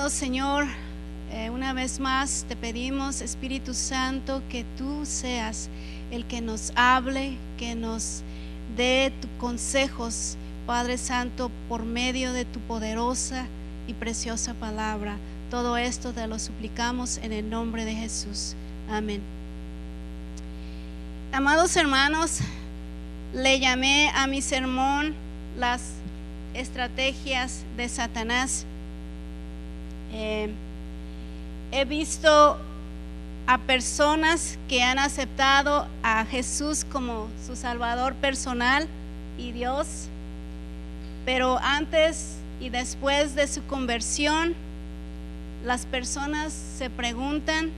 Amado Señor, una vez más te pedimos, Espíritu Santo, que tú seas el que nos hable, que nos dé tus consejos, Padre Santo, por medio de tu poderosa y preciosa palabra. Todo esto te lo suplicamos en el nombre de Jesús. Amén. Amados hermanos, le llamé a mi sermón las estrategias de Satanás. He visto a personas que han aceptado a Jesús como su Salvador personal y Dios, pero antes y después de su conversión, las personas se preguntan: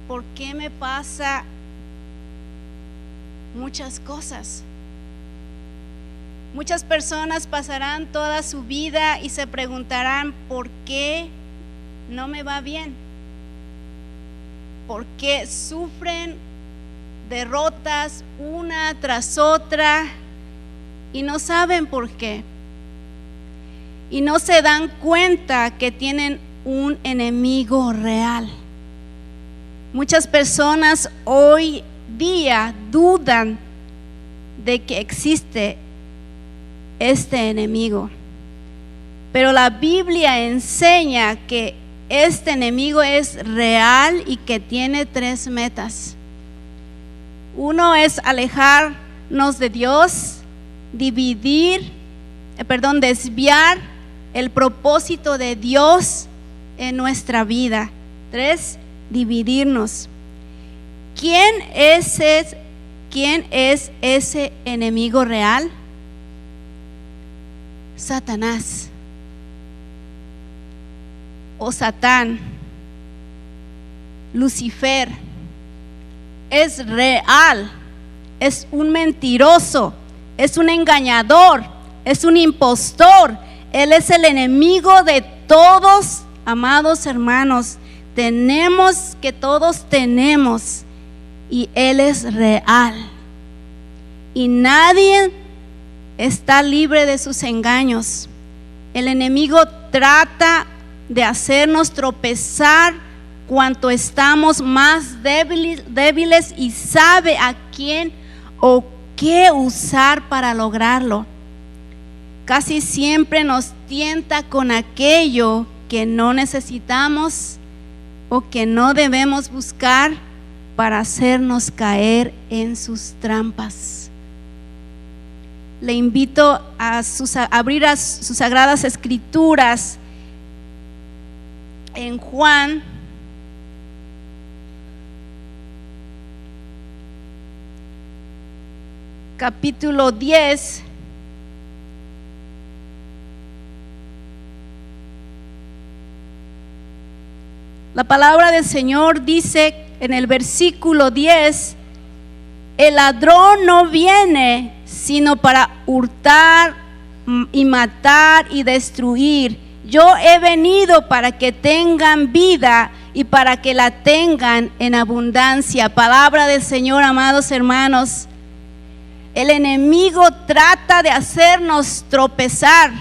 ¿por qué me pasa muchas cosas? Muchas personas pasarán toda su vida y se preguntarán: ¿por qué no me va bien? ¿Por qué sufren derrotas una tras otra y no saben por qué? Y no se dan cuenta que tienen un enemigo real. Muchas personas hoy día dudan de que existe este enemigo, pero la Biblia enseña que este enemigo es real y que tiene tres metas. Uno es alejarnos de Dios, desviar el propósito de Dios en nuestra vida. 3, dividirnos. ¿Quién es ese enemigo real? Satanás o Satán, Lucifer. Es real, es un mentiroso, es un engañador, es un impostor. Él es el enemigo de todos, amados hermanos. Todos tenemos, y Él es real. Y nadie está libre de sus engaños. El enemigo trata de hacernos tropezar cuanto estamos más débiles y sabe a quién o qué usar para lograrlo. Casi siempre nos tienta con aquello que no necesitamos o que no debemos buscar para hacernos caer en sus trampas. Le invito a abrir a sus sagradas escrituras en Juan capítulo 10. La palabra del Señor dice en el versículo 10: el ladrón no viene sino para hurtar y matar y destruir. Yo he venido para que tengan vida y para que la tengan en abundancia. Palabra del Señor, amados hermanos. El enemigo trata de hacernos tropezar.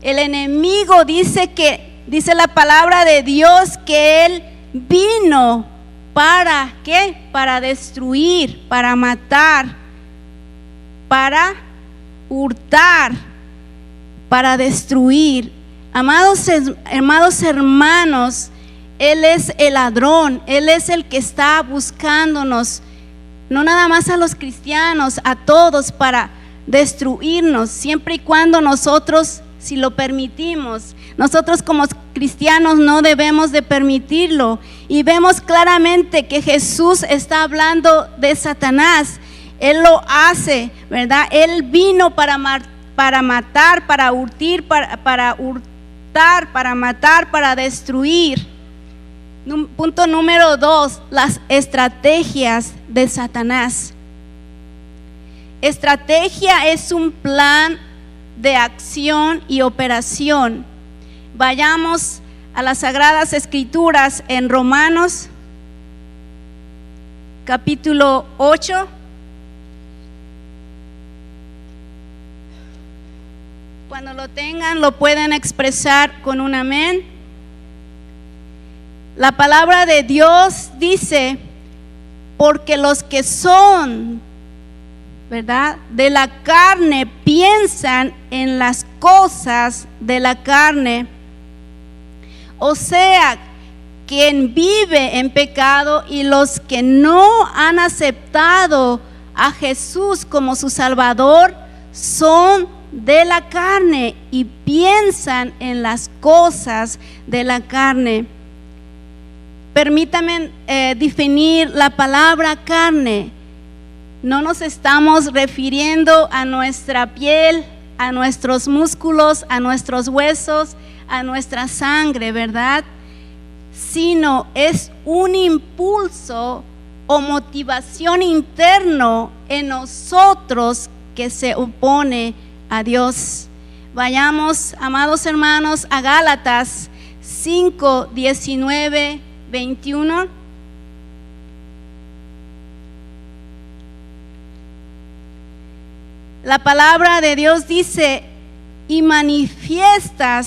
El enemigo dice la palabra de Dios que Él vino ¿para qué? Para destruir, para matar, para hurtar, para destruir. Amados hermanos, Él es el ladrón, Él es el que está buscándonos, no nada más a los cristianos, a todos, para destruirnos, siempre y cuando nosotros, si lo permitimos. Nosotros como cristianos no debemos de permitirlo. Y vemos claramente que Jesús está hablando de Satanás. Él lo hace, ¿verdad? Él vino para matar, para hurtar, para matar, para destruir. Punto número 2, las estrategias de Satanás. Estrategia es un plan de acción y operación. Vayamos a las Sagradas Escrituras en Romanos capítulo 8. Cuando lo tengan, lo pueden expresar con un amén. La palabra de Dios dice, porque los que son, ¿verdad?, de la carne piensan en las cosas de la carne. O sea, quien vive en pecado y los que no han aceptado a Jesús como su Salvador son de la carne y piensan en las cosas de la carne. Permítame definir la palabra carne. No nos estamos refiriendo a nuestra piel, a nuestros músculos, a nuestros huesos, a nuestra sangre, ¿verdad? Sino es un impulso o motivación interno en nosotros que se opone a Dios. Vayamos, amados hermanos, a Gálatas 5, 19, 21. La palabra de Dios dice, y manifiestas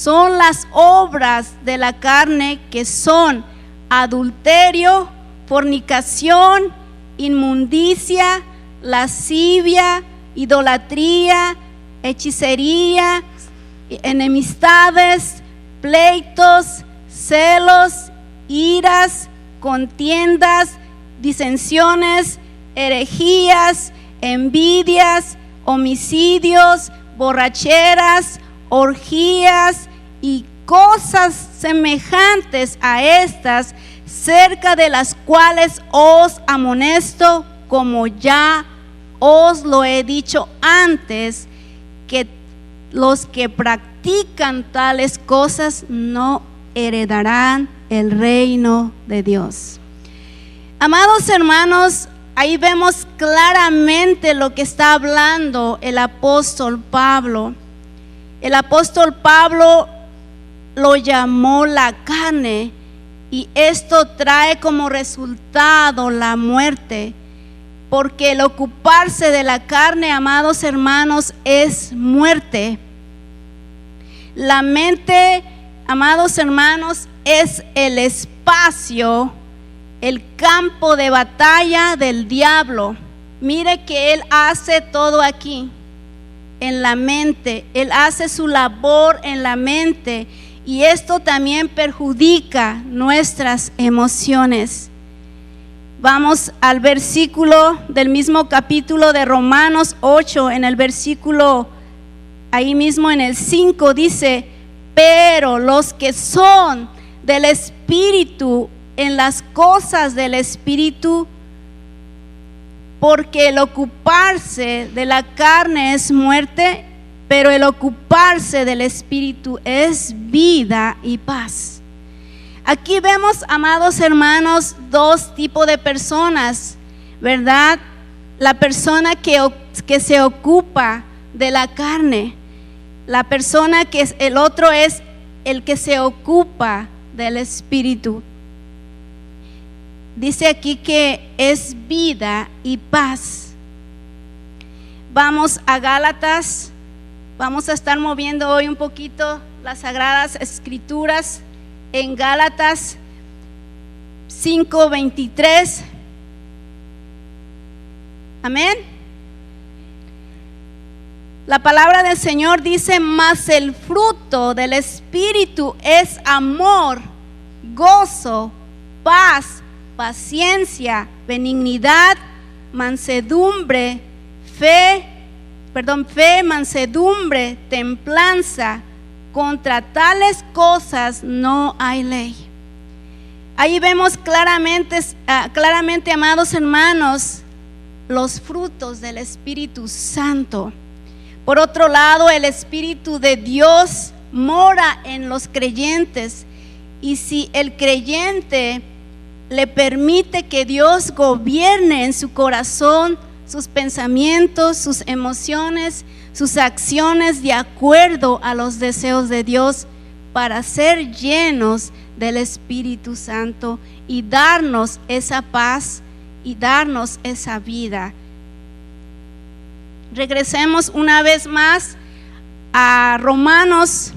son las obras de la carne, que son adulterio, fornicación, inmundicia, lascivia, idolatría, hechicería, enemistades, pleitos, celos, iras, contiendas, disensiones, herejías, envidias, homicidios, borracheras, orgías y cosas semejantes a estas, cerca de las cuales os amonesto, como ya os lo he dicho antes, que los que practican tales cosas no heredarán el reino de Dios. Amados hermanos, ahí vemos claramente lo que está hablando el apóstol Pablo. El apóstol Pablo lo llamó la carne, y esto trae como resultado la muerte, porque el ocuparse de la carne, amados hermanos, es muerte. La mente, amados hermanos, es el espacio, el campo de batalla del diablo. Mire que él hace todo aquí, en la mente. Él hace su labor en la mente, y esto también perjudica nuestras emociones. Vamos al versículo del mismo capítulo de Romanos 8, en el versículo, ahí mismo en el 5 dice, pero los que son del Espíritu, en las cosas del Espíritu, porque el ocuparse de la carne es muerte, pero el ocuparse del Espíritu es vida y paz. Aquí vemos, amados hermanos, dos tipos de personas, ¿verdad? La persona que se ocupa de la carne, la persona que es, el otro es el que se ocupa del Espíritu. Dice aquí que es vida y paz. Vamos a Gálatas. Vamos a estar moviendo hoy un poquito las Sagradas Escrituras en Gálatas 5:23. Amén. La palabra del Señor dice, mas el fruto del Espíritu es amor, gozo, paz, paciencia, benignidad, mansedumbre, fe, mansedumbre, templanza. Contra tales cosas no hay ley. Ahí vemos claramente, amados hermanos, los frutos del Espíritu Santo. Por otro lado, el Espíritu de Dios mora en los creyentes, y si el creyente le permite que Dios gobierne en su corazón, sus pensamientos, sus emociones, sus acciones de acuerdo a los deseos de Dios, para ser llenos del Espíritu Santo y darnos esa paz y darnos esa vida. Regresemos una vez más a Romanos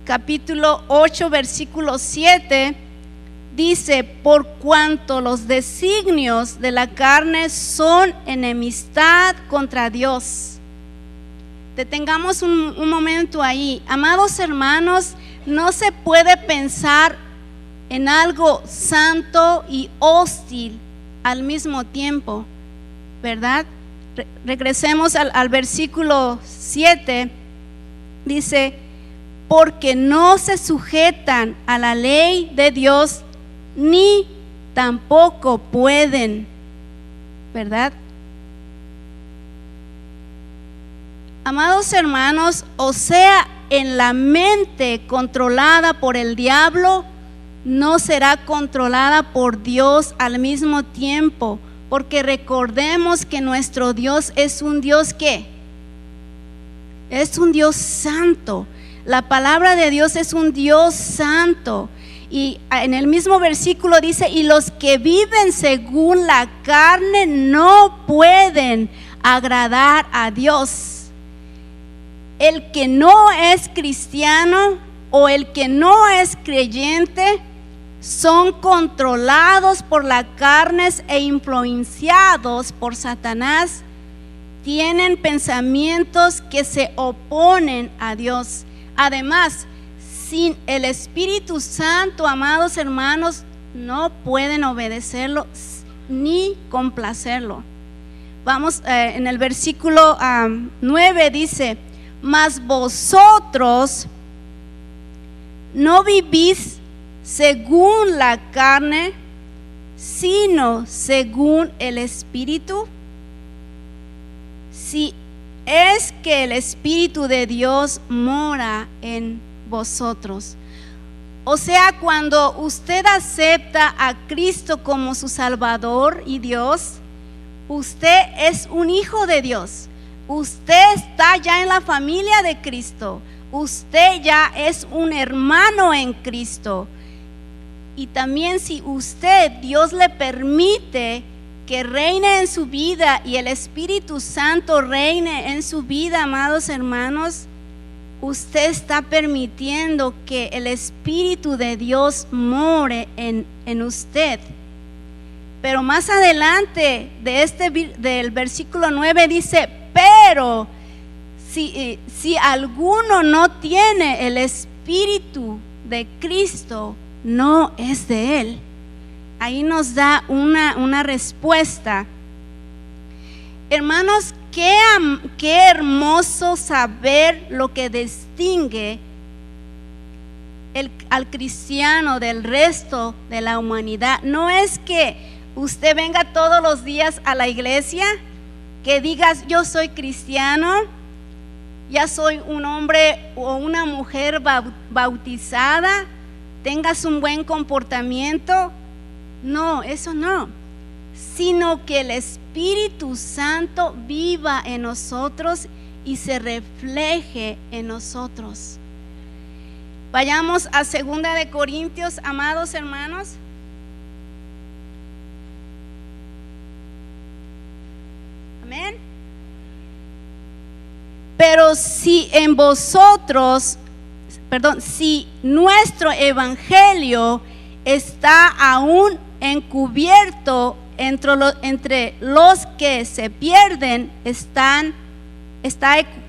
capítulo 8, versículo 7, dice, por cuanto los designios de la carne son enemistad contra Dios. Detengamos un momento ahí. Amados hermanos, no se puede pensar en algo santo y hostil al mismo tiempo, ¿verdad? Regresemos al versículo 7, dice, porque no se sujetan a la ley de Dios, ni tampoco pueden, ¿verdad? Amados hermanos, o sea, en la mente controlada por el diablo, no será controlada por Dios al mismo tiempo, porque recordemos que nuestro Dios es un Dios que es un Dios santo. La palabra de Dios es un Dios santo. Y en el mismo versículo dice, y los que viven según la carne no pueden agradar a Dios. El que no es cristiano o el que no es creyente son controlados por la carne e influenciados por Satanás. Tienen pensamientos que se oponen a Dios. Además, sin el Espíritu Santo, amados hermanos, no pueden obedecerlo ni complacerlo. Vamos, en el versículo 9 dice, mas vosotros no vivís según la carne, sino según el Espíritu. Si es que el Espíritu de Dios mora en vosotros. O sea, cuando usted acepta a Cristo como su Salvador y Dios, usted es un hijo de Dios. Usted está ya en la familia de Cristo. Usted ya es un hermano en Cristo. Y también si usted, Dios le permite que reine en su vida y el Espíritu Santo reine en su vida, amados hermanos, usted está permitiendo que el Espíritu de Dios more en usted. Pero más adelante del versículo 9 dice, pero si alguno no tiene el Espíritu de Cristo, no es de él. Ahí nos da una respuesta. Hermanos, qué hermoso saber lo que distingue al cristiano del resto de la humanidad. No es que usted venga todos los días a la iglesia, que digas yo soy cristiano, ya soy un hombre o una mujer bautizada, tengas un buen comportamiento. No, eso no, sino que el Espíritu Santo viva en nosotros y se refleje en nosotros. Vayamos a 2 de Corintios, amados hermanos. Amén. Pero si nuestro evangelio está aún encubierto entre los que se pierden, está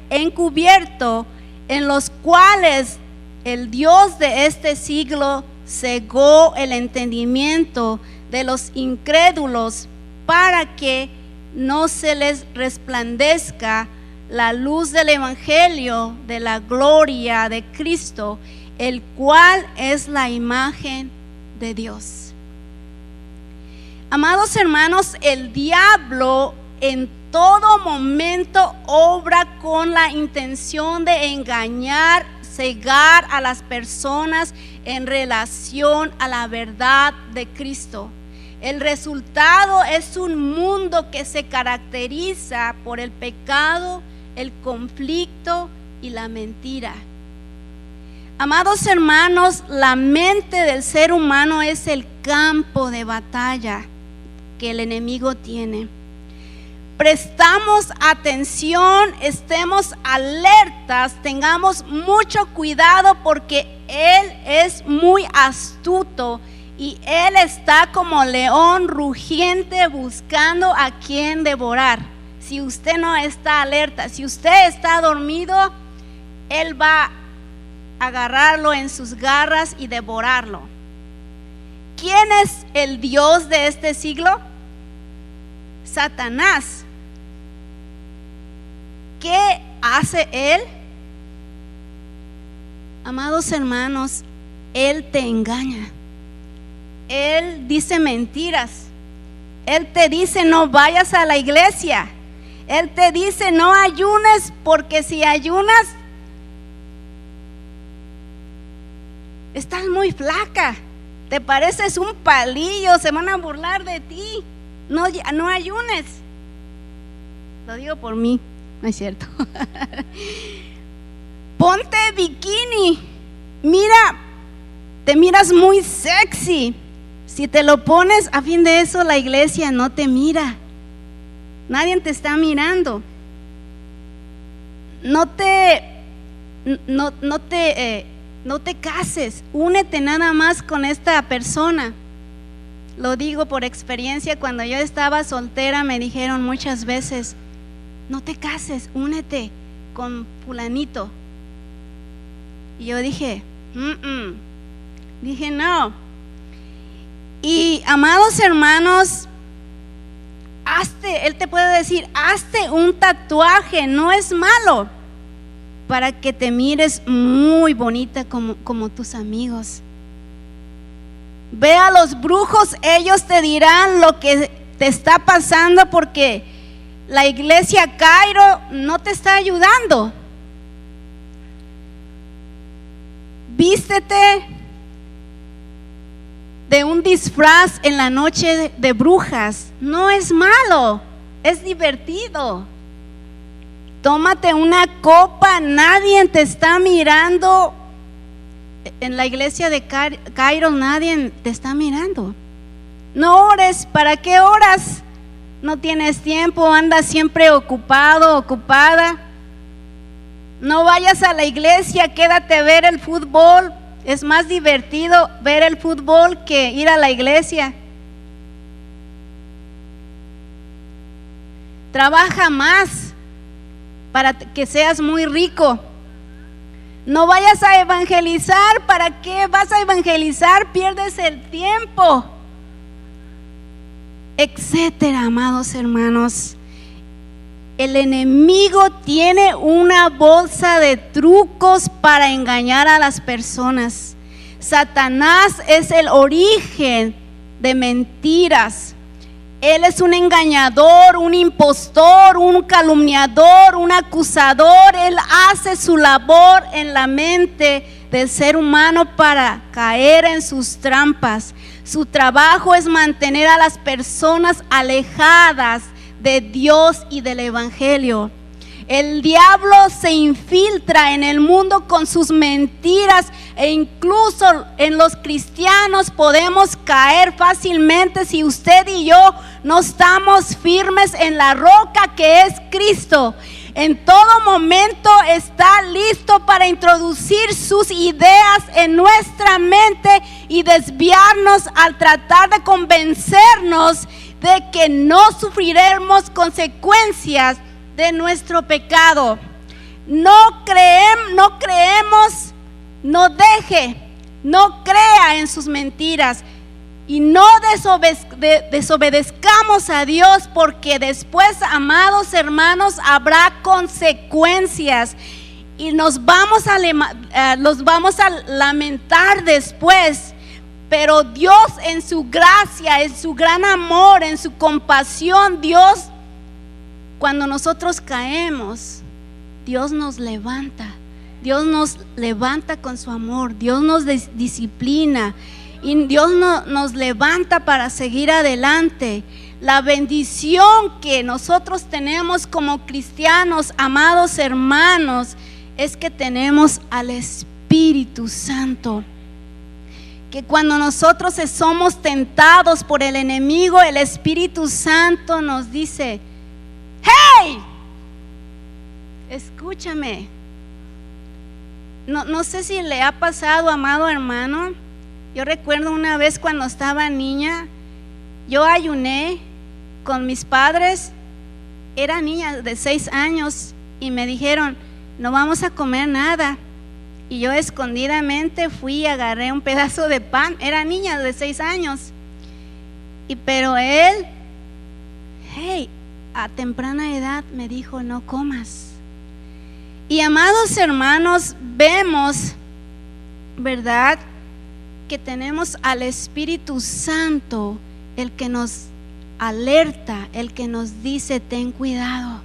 encubierto, en los cuales el Dios de este siglo cegó el entendimiento de los incrédulos para que no se les resplandezca la luz del evangelio de la gloria de Cristo, el cual es la imagen de Dios. Amados hermanos, el diablo en todo momento obra con la intención de engañar, cegar a las personas en relación a la verdad de Cristo. El resultado es un mundo que se caracteriza por el pecado, el conflicto y la mentira. Amados hermanos, la mente del ser humano es el campo de batalla que el enemigo tiene. Prestamos atención, estemos alertas, tengamos mucho cuidado porque él es muy astuto y él está como león rugiente buscando a quien devorar. Si usted no está alerta, si usted está dormido, él va a agarrarlo en sus garras y devorarlo. ¿Quién es el Dios de este siglo? Satanás. ¿Qué hace él? Amados hermanos, él te engaña. Él dice mentiras. Él te dice no vayas a la iglesia. Él te dice no ayunes, porque si ayunas estás muy flaca, te pareces un palillo, se van a burlar de ti. No ayunes. Lo digo por mí, no es cierto. Ponte bikini. Mira, te miras muy sexy. Si te lo pones, a fin de eso la iglesia no te mira. Nadie te está mirando. No te cases. Únete nada más con esta persona. Lo digo por experiencia. Cuando yo estaba soltera me dijeron muchas veces: no te cases, únete con fulanito. Y yo dije no. Y amados hermanos, él te puede decir, hazte un tatuaje, no es malo, para que te mires muy bonita como tus amigos. Ve a los brujos, ellos te dirán lo que te está pasando, porque la iglesia Cairo no te está ayudando. Vístete de un disfraz en la noche de brujas, no es malo, es divertido. Tómate una copa, nadie te está mirando. En la iglesia de Cairo nadie te está mirando. No ores. ¿Para qué oras? No tienes tiempo, andas siempre ocupado, ocupada. No vayas a la iglesia, quédate a ver el fútbol. Es más divertido ver el fútbol que ir a la iglesia. Trabaja más para que seas muy rico. No vayas a evangelizar. ¿Para qué vas a evangelizar? Pierdes el tiempo, etcétera. Amados hermanos, el enemigo tiene una bolsa de trucos para engañar a las personas. Satanás es el origen de mentiras. Él es un engañador, un impostor, un calumniador, un acusador. Él hace su labor en la mente del ser humano para caer en sus trampas. Su trabajo es mantener a las personas alejadas de Dios y del evangelio. El diablo se infiltra en el mundo con sus mentiras, e incluso en los cristianos podemos caer fácilmente si usted y yo no estamos firmes en la roca que es Cristo. En todo momento está listo para introducir sus ideas en nuestra mente y desviarnos al tratar de convencernos de que no sufriremos consecuencias de nuestro pecado. No creemos, no crea en sus mentiras y no desobedezcamos a Dios, porque después, amados hermanos, habrá consecuencias y los vamos a lamentar después. Pero Dios, en su gracia, en su gran amor, en su compasión, Dios, cuando nosotros caemos, Dios nos levanta. Dios nos levanta con su amor. Dios nos disciplina y Dios nos levanta para seguir adelante. La bendición que nosotros tenemos como cristianos, amados hermanos, es que tenemos al Espíritu Santo. Que cuando nosotros somos tentados por el enemigo, el Espíritu Santo nos dice: ¡hey! Escúchame. No sé si le ha pasado, amado hermano, Yo recuerdo una vez cuando estaba niña, yo ayuné con mis padres, era niña de 6 años y me dijeron, no vamos a comer nada. Y yo escondidamente fui y agarré un pedazo de pan, era niña de 6 años. Pero él, a temprana edad me dijo, no comas. Y amados hermanos, vemos, ¿verdad?, que tenemos al Espíritu Santo, el que nos alerta, el que nos dice, ten cuidado,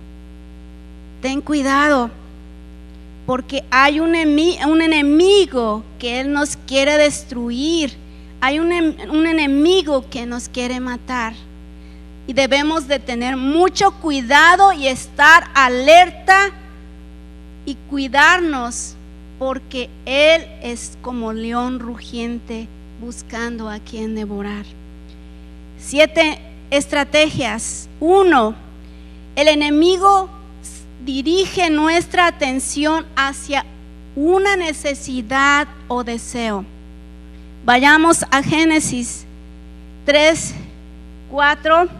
porque hay un enemigo que Él nos quiere destruir, hay un enemigo que nos quiere matar, y debemos de tener mucho cuidado y estar alerta y cuidarnos, porque Él es como león rugiente buscando a quien devorar. 7 estrategias. 1. El enemigo dirige nuestra atención hacia una necesidad o deseo. Vayamos a Génesis 3:4.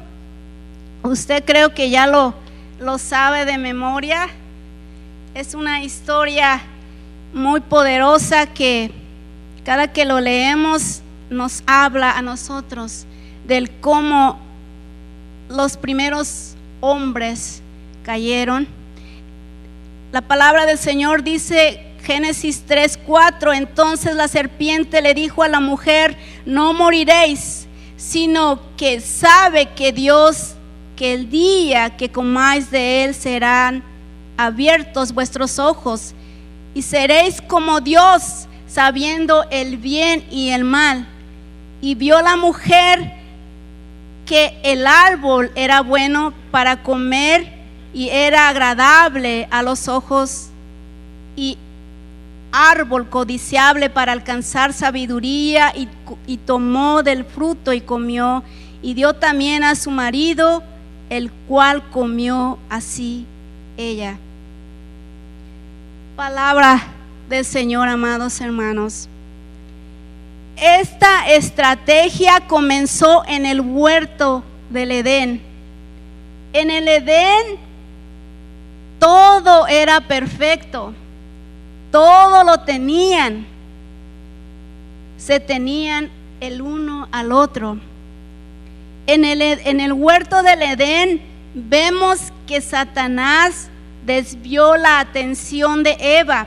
Usted creo que ya lo sabe de memoria. Es una historia muy poderosa que cada que lo leemos nos habla a nosotros del cómo los primeros hombres cayeron. La palabra del Señor dice, Génesis 3:4, entonces la serpiente le dijo a la mujer, no moriréis, sino que sabe que Dios, que el día que comáis de él serán abiertos vuestros ojos y seréis como Dios, sabiendo el bien y el mal. Y vio la mujer que el árbol era bueno para comer y era agradable a los ojos y árbol codiciable para alcanzar sabiduría, y tomó del fruto y comió, y dio también a su marido, el cual comió así ella. Palabra del Señor, amados hermanos. Esta estrategia comenzó en el huerto del Edén. En el Edén todo era perfecto, todo lo tenían, se tenían el uno al otro. En el huerto del Edén vemos que Satanás desvió la atención de Eva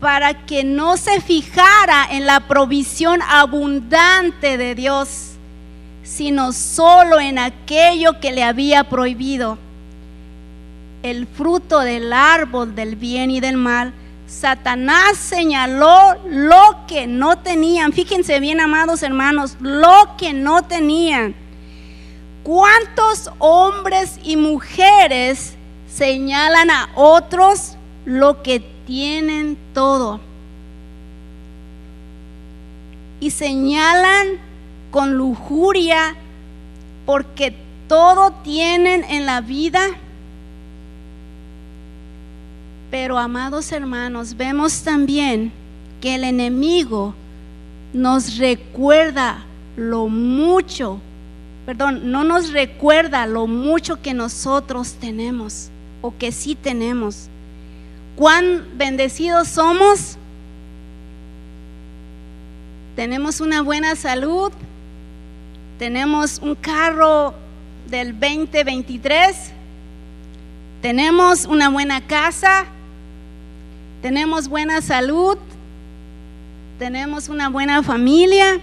para que no se fijara en la provisión abundante de Dios, sino solo en aquello que le había prohibido, el fruto del árbol del bien y del mal. Satanás señaló lo que no tenían. Fíjense bien, amados hermanos, lo que no tenían. ¿Cuántos hombres y mujeres señalan a otros lo que tienen todo? Y señalan con lujuria porque todo tienen en la vida. Pero, amados hermanos, vemos también que el enemigo nos recuerda no nos recuerda lo mucho que nosotros tenemos o que sí tenemos. ¿Cuán bendecidos somos? Tenemos una buena salud, tenemos un carro del 2023, tenemos una buena casa, tenemos buena salud, tenemos una buena familia.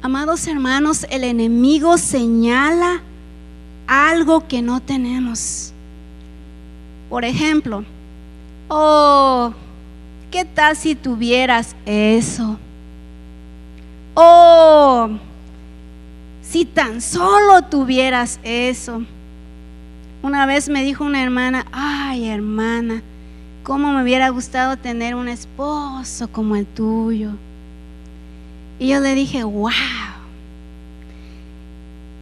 Amados hermanos, el enemigo señala algo que no tenemos. Por ejemplo, ¿qué tal si tuvieras eso? Si tan solo tuvieras eso. Una vez me dijo una hermana, ay hermana, cómo me hubiera gustado tener un esposo como el tuyo. Y yo le dije, wow,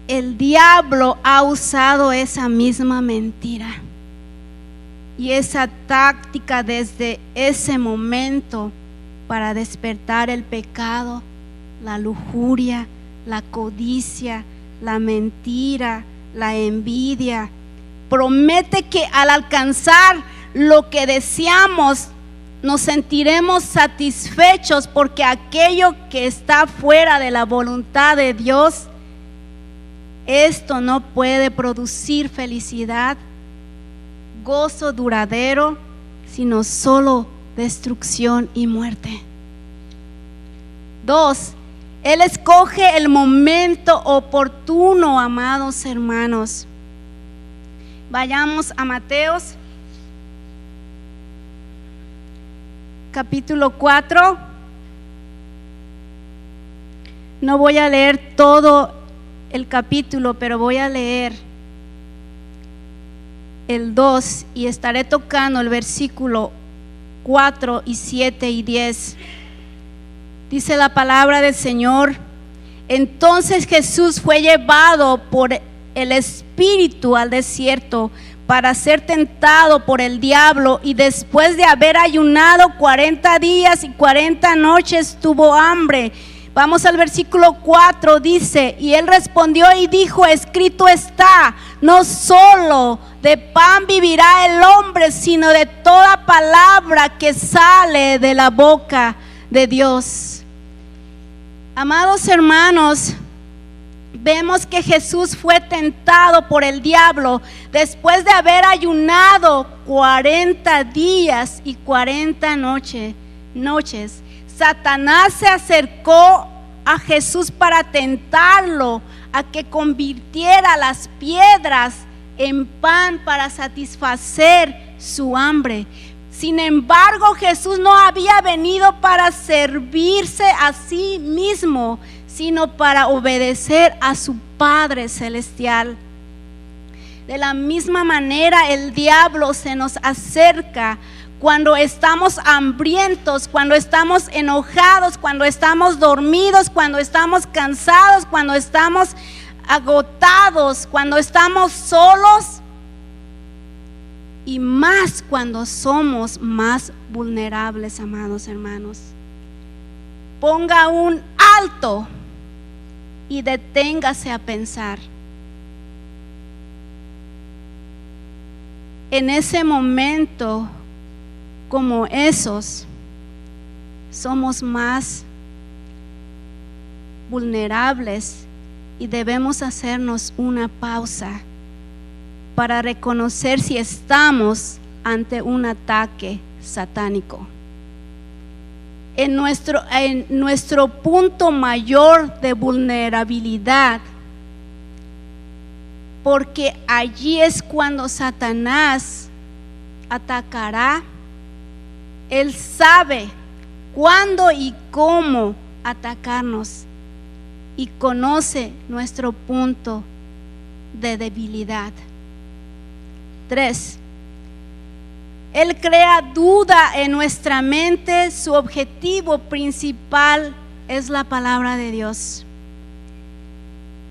el diablo ha usado esa misma mentira y esa táctica desde ese momento para despertar el pecado, la lujuria, la codicia, la mentira, la envidia. Promete que al alcanzar lo que deseamos, nos sentiremos satisfechos, porque aquello que está fuera de la voluntad de Dios, esto no puede producir felicidad, gozo duradero, sino solo destrucción y muerte. 2. Él escoge el momento oportuno, amados hermanos. Vayamos a Mateos, capítulo 4. No voy a leer todo el capítulo, pero voy a leer el 2 y estaré tocando el versículo 4 y 7 y 10. Dice la palabra del Señor: entonces Jesús fue llevado por el Espíritu al desierto para ser tentado por el diablo, y después de haber ayunado 40 días y 40 noches tuvo hambre. Vamos al versículo 4, dice: y él respondió y dijo: escrito está, no solo de pan vivirá el hombre, sino de toda palabra que sale de la boca de Dios. Amados hermanos, vemos que Jesús fue tentado por el diablo después de haber ayunado 40 días y 40 noches. Satanás se acercó a Jesús para tentarlo a que convirtiera las piedras en pan para satisfacer su hambre. Sin embargo, Jesús no había venido para servirse a sí mismo, sino para obedecer a su Padre Celestial. De la misma manera, el diablo se nos acerca cuando estamos hambrientos, cuando estamos enojados, cuando estamos dormidos, cuando estamos cansados, cuando estamos agotados, cuando estamos solos, y más cuando somos más vulnerables, amados hermanos. Ponga un alto y deténgase a pensar. En ese momento, como esos, somos más vulnerables y debemos hacernos una pausa para reconocer si estamos ante un ataque satánico. En nuestro punto mayor de vulnerabilidad, porque allí es cuando Satanás atacará. Él sabe cuándo y cómo atacarnos y conoce nuestro punto de debilidad. 3. Él crea duda en nuestra mente. Su objetivo principal es la palabra de Dios.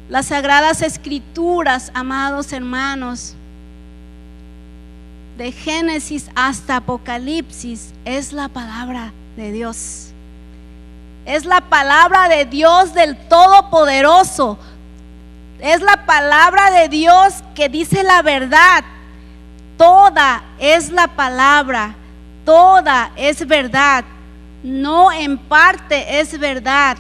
Las Sagradas Escrituras, amados hermanos, de Génesis hasta Apocalipsis, es la palabra de Dios. Es la palabra de Dios del Todopoderoso. Es la palabra de Dios que dice la verdad. Toda es la palabra, toda es verdad, no en parte es verdad.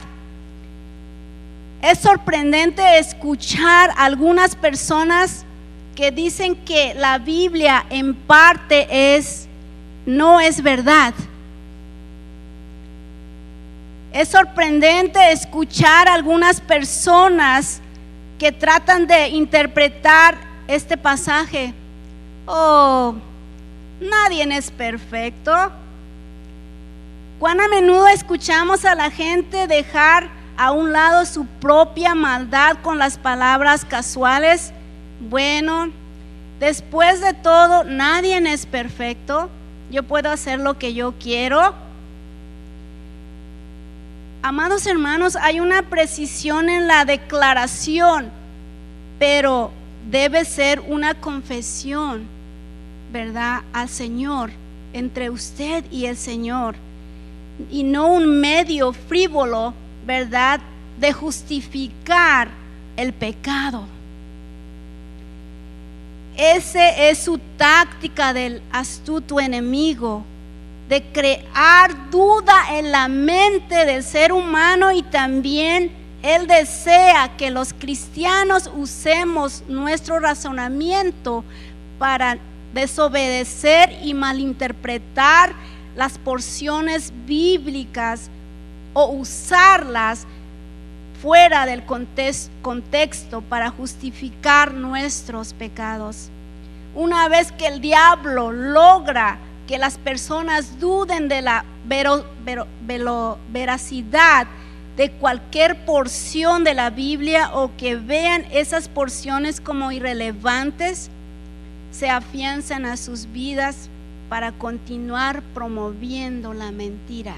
Es sorprendente escuchar a algunas personas que dicen que la Biblia en parte no es verdad. Es sorprendente escuchar a algunas personas que tratan de interpretar este pasaje. Oh, nadie es perfecto. ¿Cuán a menudo escuchamos a la gente dejar a un lado su propia maldad con las palabras casuales? Bueno, después de todo, nadie es perfecto. Yo puedo hacer lo que yo quiero. Amados hermanos, hay una precisión en la declaración, pero debe ser una confesión, ¿verdad?, al Señor, entre usted y el Señor. y no un medio frívolo, ¿verdad?, de justificar el pecado. Esa es su táctica del astuto enemigo, de crear duda en la mente del ser humano, y también él desea que los cristianos usemos nuestro razonamiento para desobedecer y malinterpretar las porciones bíblicas o usarlas fuera del contexto para justificar nuestros pecados. Una vez que el diablo logra que las personas duden de la veracidad de cualquier porción de la Biblia, o que vean esas porciones como irrelevantes, se afianzan a sus vidas para continuar promoviendo la mentira.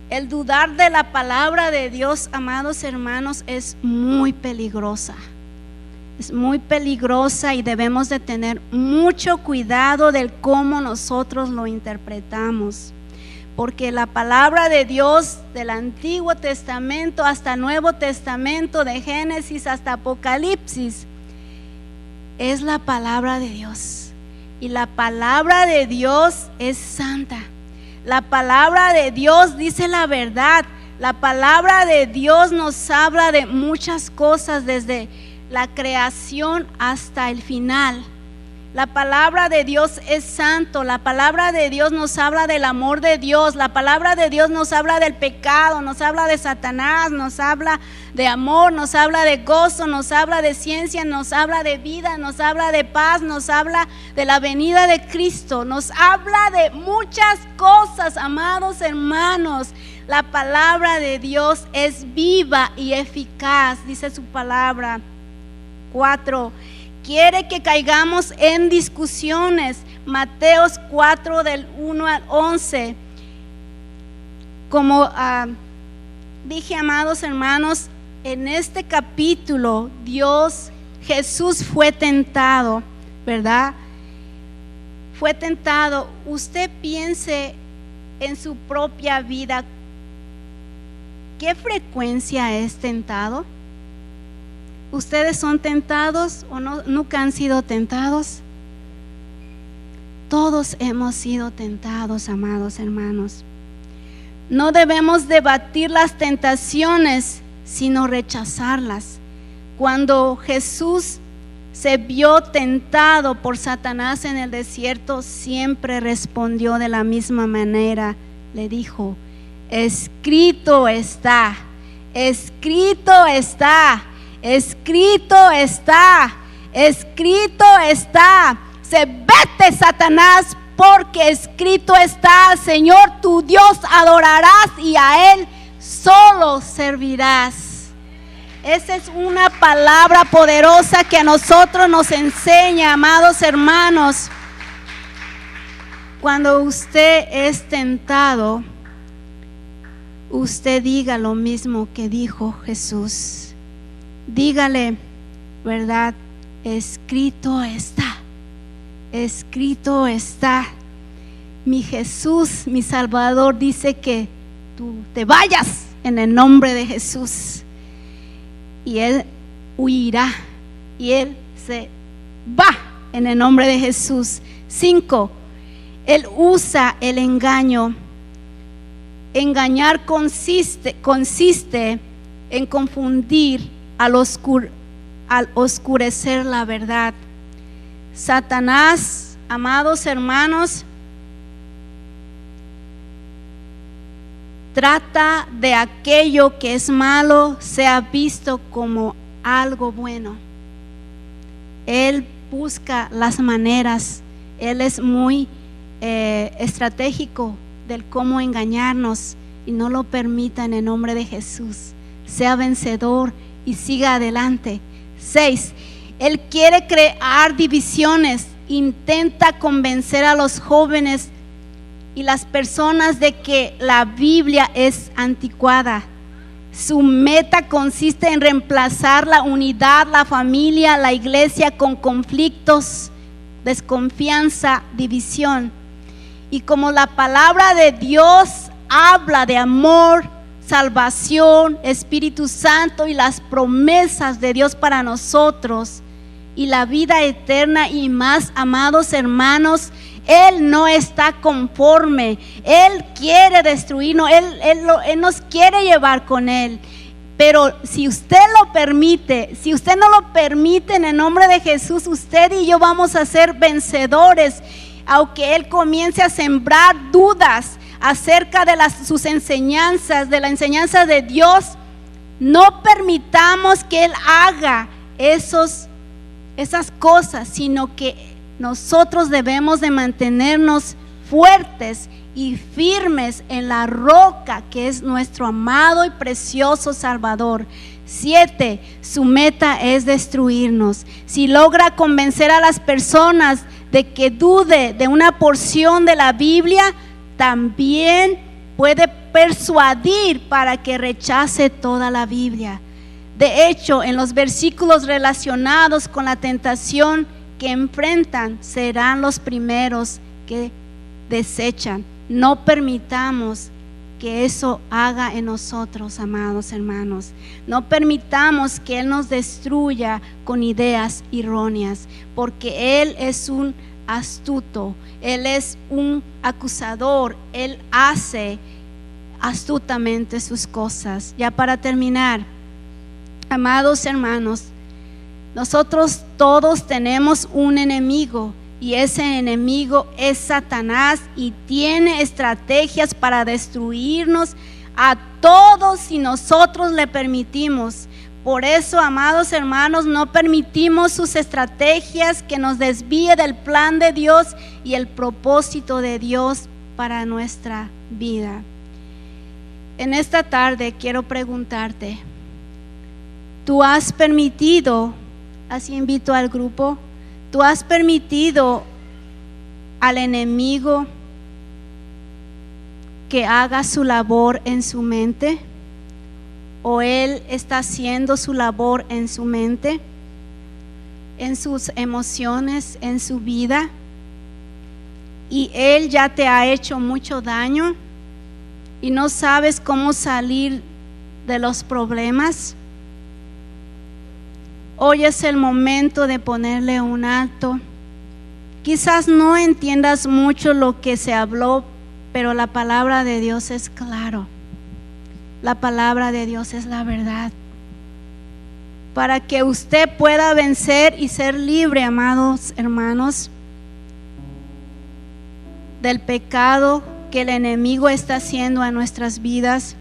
El dudar de la palabra de Dios, amados hermanos, es muy peligrosa. Es muy peligrosa y debemos de tener mucho cuidado del cómo nosotros lo interpretamos. Porque la palabra de Dios, del Antiguo Testamento hasta Nuevo Testamento, de Génesis hasta Apocalipsis, es la palabra de Dios. Y la palabra de Dios es santa. La palabra de Dios dice la verdad. La palabra de Dios nos habla de muchas cosas, desde la creación hasta el final. La palabra de Dios es santo. La palabra de Dios nos habla del amor de Dios. La palabra de Dios nos habla del pecado, nos habla de Satanás, nos habla de amor, nos habla de gozo, nos habla de ciencia, nos habla de vida, nos habla de paz, nos habla de la venida de Cristo, nos habla de muchas cosas, amados hermanos. La palabra de Dios es viva y eficaz, dice su palabra. 4. Quiere que caigamos en discusiones. Mateos 4 del 1 al 11. Como dije, amados hermanos, en este capítulo Jesús fue tentado, ¿verdad? Fue tentado. Usted piense en su propia vida, ¿qué frecuencia es tentado? ¿Ustedes son tentados o no? ¿Nunca han sido tentados? Todos hemos sido tentados, amados hermanos. No debemos debatir las tentaciones, sino rechazarlas. Cuando Jesús se vio tentado por Satanás en el desierto, siempre respondió de la misma manera. Le dijo: escrito está, escrito está. Escrito está, escrito está. Vete, Satanás, porque escrito está: Señor tu Dios adorarás y a Él solo servirás. Esa es una palabra poderosa que a nosotros nos enseña, amados hermanos. Cuando usted es tentado, usted diga lo mismo que dijo Jesús. Dígale, ¿verdad? Escrito está, escrito está. Mi Jesús, mi Salvador, dice que tú te vayas en el nombre de Jesús, y Él huirá, y Él se va en el nombre de Jesús. 5. Él usa el engaño. Engañar consiste en confundir al oscurecer la verdad. Satanás, amados hermanos, trata de aquello que es malo sea visto como algo bueno. Él busca las maneras. Él es muy estratégico del cómo engañarnos, y no lo permita en el nombre de Jesús. Sea vencedor y siga adelante. 6. Él quiere crear divisiones. Intenta convencer a los jóvenes y las personas de que la Biblia es anticuada. Su meta consiste en reemplazar la unidad, la familia, la iglesia con conflictos, desconfianza, división. Y como la palabra de Dios habla de amor, salvación, Espíritu Santo y las promesas de Dios para nosotros y la vida eterna y más, amados hermanos, Él no está conforme. Él quiere destruirnos, Él nos quiere llevar con Él. Pero si usted lo permite, si usted no lo permite, en el nombre de Jesús, usted y yo vamos a ser vencedores. Aunque Él comience a sembrar dudas acerca de sus enseñanzas, de la enseñanza de Dios, no permitamos que Él haga esas cosas, sino que nosotros debemos de mantenernos fuertes y firmes en la roca que es nuestro amado y precioso Salvador. 7. Su meta es destruirnos. Si logra convencer a las personas de que dude de una porción de la Biblia, también puede persuadir para que rechace toda la Biblia. De hecho, en los versículos relacionados con la tentación que enfrentan, serán los primeros que desechan. No permitamos que eso haga en nosotros, amados hermanos. No permitamos que Él nos destruya con ideas erróneas, porque Él es un astuto, Él es un acusador, Él hace astutamente sus cosas. Ya para terminar, amados hermanos, nosotros todos tenemos un enemigo, y ese enemigo es Satanás, y tiene estrategias para destruirnos a todos si nosotros le permitimos. Por eso, amados hermanos, no permitimos sus estrategias que nos desvíe del plan de Dios y el propósito de Dios para nuestra vida. En esta tarde quiero preguntarte, ¿tú has permitido, así invito al grupo, tú has permitido al enemigo que haga su labor en su mente? ¿O él está haciendo su labor en su mente, en sus emociones, en su vida? Y él ya te ha hecho mucho daño y no sabes cómo salir de los problemas. Hoy es el momento de ponerle un alto. Quizás no entiendas mucho lo que se habló, pero la palabra de Dios es claro. La palabra de Dios es la verdad. Para que usted pueda vencer y ser libre, amados hermanos, del pecado que el enemigo está haciendo a nuestras vidas,